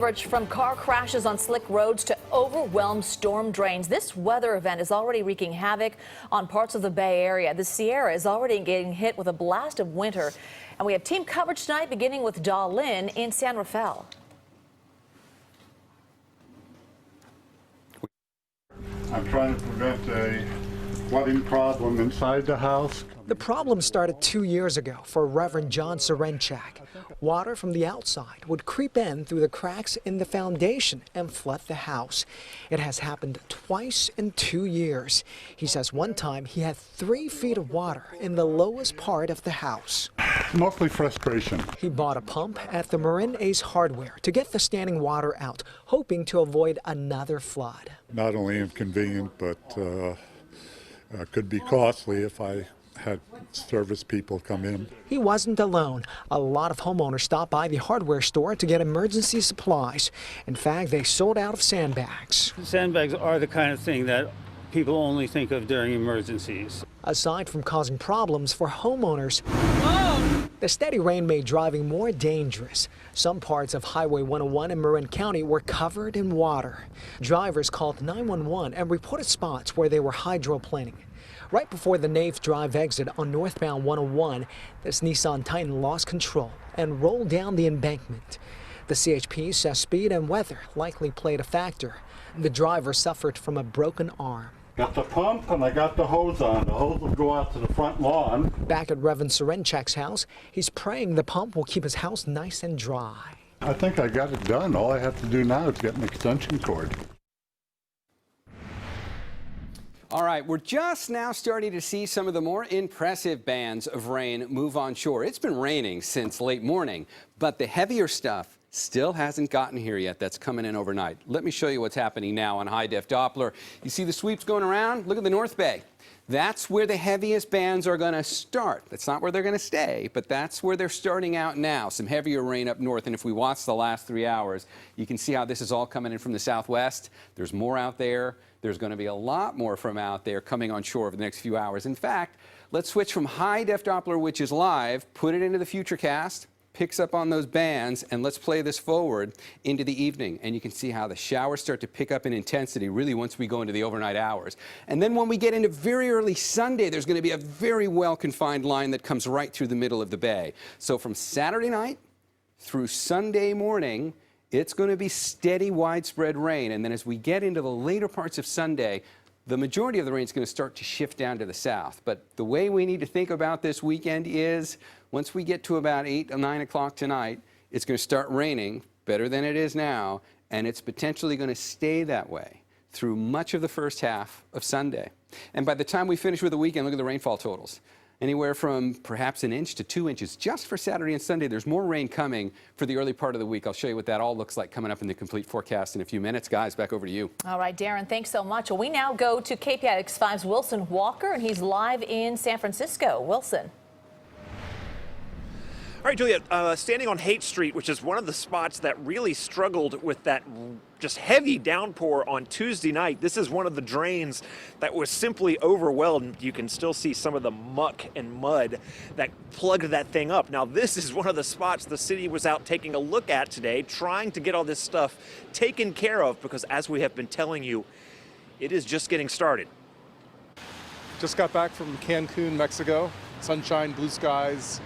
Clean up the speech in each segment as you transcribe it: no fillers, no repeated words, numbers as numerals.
Coverage from car crashes on slick roads to overwhelmed storm drains. This weather event is already wreaking havoc on parts of the Bay Area. The Sierra is already getting hit with a blast of winter. And we have team coverage tonight, beginning with Dahlin in San Rafael. I'm trying to prevent a flooding problem inside the house. The problem started 2 years ago for Reverend John Serenchak. Water from the outside would creep in through the cracks in the foundation and flood the house. It has happened twice in 2 years. He says one time he had 3 feet of water in the lowest part of the house. Mostly frustration. He bought a pump at the Marin Ace Hardware to get the standing water out, hoping to avoid another flood. Not only inconvenient, but could be costly if I had service people come in. He wasn't alone. A lot of homeowners stopped by the hardware store to get emergency supplies. In fact, they sold out of sandbags. Sandbags are the kind of thing that people only think of during emergencies. Aside from causing problems for homeowners, the steady rain made driving more dangerous. Some parts of Highway 101 in Marin County were covered in water. Drivers called 911 and reported spots where they were hydroplaning. Right before the Nave Drive exit on northbound 101, this Nissan Titan lost control and rolled down the embankment. The CHP says speed and weather likely played a factor. The driver suffered from a broken arm. Got the pump and I got the hose on. The hose will go out to the front lawn. Back at Reverend Serenchak's house, he's praying the pump will keep his house nice and dry. I think I got it done. All I have to do now is get an extension cord. All right, we're just now starting to see some of the more impressive bands of rain move on shore. It's been raining since late morning, but the heavier stuff still hasn't gotten here yet. That's coming in overnight. Let me show you what's happening now on high-def Doppler. You see the sweeps going around? Look at the North Bay. That's where the heaviest bands are going to start. That's not where they're going to stay, but that's where they're starting out now. Some heavier rain up north, and if we watch the last 3 hours, you can see how this is all coming in from the southwest. There's more out there. There's going to be a lot more from out there coming on shore over the next few hours. In fact, let's switch from high-def Doppler, which is live, put it into the Futurecast, picks up on those bands, and let's play this forward into the evening. And you can see how the showers start to pick up in intensity really once we go into the overnight hours. And then when we get into very early Sunday, there's going to be a very well-confined line that comes right through the middle of the bay. So from Saturday night through Sunday morning, it's going to be steady, widespread rain. And then as we get into the later parts of Sunday, the majority of the rain is going to start to shift down to the south. But the way we need to think about this weekend is once we get to about 8 or 9 o'clock tonight, it's going to start raining better than it is now, and it's potentially going to stay that way through much of the first half of Sunday. And by the time we finish with the weekend, look at the rainfall totals. Anywhere from perhaps 1 inch to 2 inches just for Saturday and Sunday. There's more rain coming for the early part of the week. I'll show you what that all looks like coming up in the complete forecast in a few minutes. Guys, back over to you. All right, Darren, thanks so much. Well, we now go to KPIX 5's Wilson Walker, and he's live in San Francisco. Wilson. All right, Julia, standing on Haight Street, which is one of the spots that really struggled with that just heavy downpour on Tuesday night. This is one of the drains that was simply overwhelmed. You can still see some of the muck and mud that plugged that thing up. Now, this is one of the spots the city was out taking a look at today, trying to get all this stuff taken care of, because as we have been telling you, it is just getting started. Just got back from Cancun, Mexico. Sunshine, blue skies.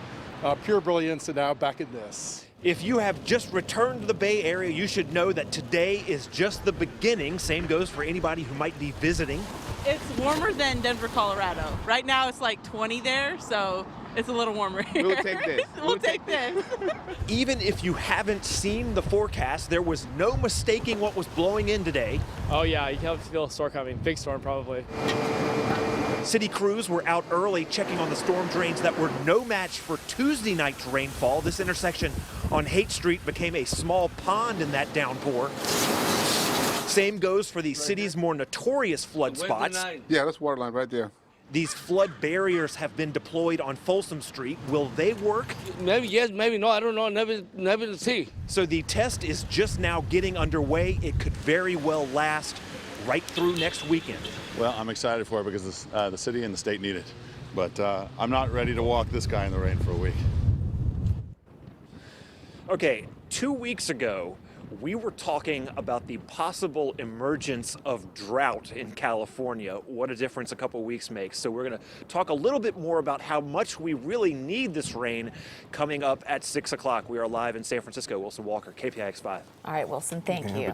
Pure brilliance, and now back in this. If you have just returned to the Bay Area, you should know that today is just the beginning. Same goes for anybody who might be visiting. It's warmer than Denver, Colorado. Right now it's like 20 there, so it's a little warmer here. We'll take this. We'll take this. Even if you haven't seen the forecast, there was no mistaking what was blowing in today. Oh yeah, you can feel a storm coming. Big storm probably. City crews were out early checking on the storm drains that were no match for Tuesday night's rainfall. This intersection on Haight Street became a small pond in that downpour. Same goes for the city's more notorious flood spots. Yeah, that's water line right there. These flood barriers have been deployed on Folsom Street. Will they work? Maybe yes, maybe no. I don't know. Never to see. So the test is just now getting underway. It could very well last right through next weekend. Well, I'm excited for it because the city and the state need it. But I'm not ready to walk this guy in the rain for a week. Okay, 2 weeks ago, we were talking about the possible emergence of drought in California. What a difference a couple weeks makes. So we're going to talk a little bit more about how much we really need this rain coming up at 6 o'clock. We are live in San Francisco. Wilson Walker, KPIX 5. All right, Wilson, thank you.